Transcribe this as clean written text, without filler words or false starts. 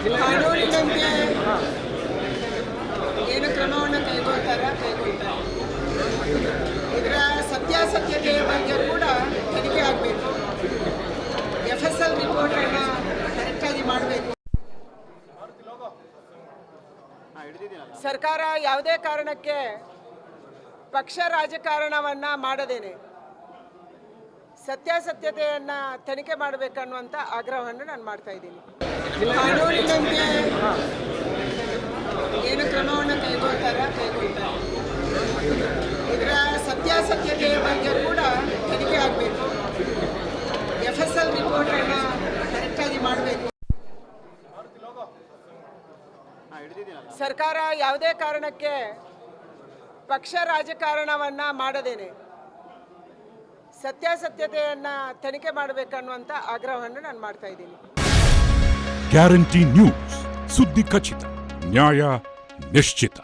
ಕಾನೂನಿನಂತೆ ಏನು ಕ್ರಮವನ್ನು ಕೈಗೊಳ್ತಾರೆ. ಇದರ ಸತ್ಯಾಸತ್ಯತೆಯ ಬಗ್ಗೆ ಕೂಡ ತನಿಖೆ ಆಗಬೇಕು. FSL ರಿಪೋರ್ಟನ್ನು ಕರೆಕ್ಟಾಗಿ ಮಾಡಬೇಕು. ಸರ್ಕಾರ ಯಾವುದೇ ಕಾರಣಕ್ಕೆ ಪಕ್ಷ ರಾಜಕಾರಣವನ್ನು ಮಾಡದೇನೆ ಸತ್ಯಾಸತ್ಯತೆಯನ್ನು ತನಿಖೆ ಮಾಡಬೇಕನ್ನುವಂಥ ಆಗ್ರಹವನ್ನು ನಾನು ಮಾಡ್ತಾ ಇದ್ದೀನಿ. ಕಾನೂನಿನಂತೆ ಏನು ಕ್ರಮವನ್ನು ಕೈಗೊಳ್ತಾರೆ. ಇದರ ಸತ್ಯಾಸತ್ಯತೆಯ ಬಗ್ಗೆ ಕೂಡ ತನಿಖೆ ಆಗಬೇಕು. FSL ರಿಪೋರ್ಟನ್ನು ಕರೆಕ್ಟಾಗಿ ಮಾಡಬೇಕು. ಸರ್ಕಾರ ಯಾವುದೇ ಕಾರಣಕ್ಕೆ ಪಕ್ಷ ರಾಜಕಾರಣವನ್ನು ಮಾಡದೇನೆ ಸತ್ಯಾಸತ್ಯತೆಯನ್ನು ತನಿಖೆ ಮಾಡಬೇಕನ್ನುವಂಥ ಆಗ್ರಹವನ್ನು ನಾನು ಮಾಡ್ತಾ ಇದ್ದೀನಿ. ಗ್ಯಾರಂಟಿ ನ್ಯೂಸ್, ಸುದ್ದಿ ಖಚಿತ, ನ್ಯಾಯ ನಿಶ್ಚಿತ.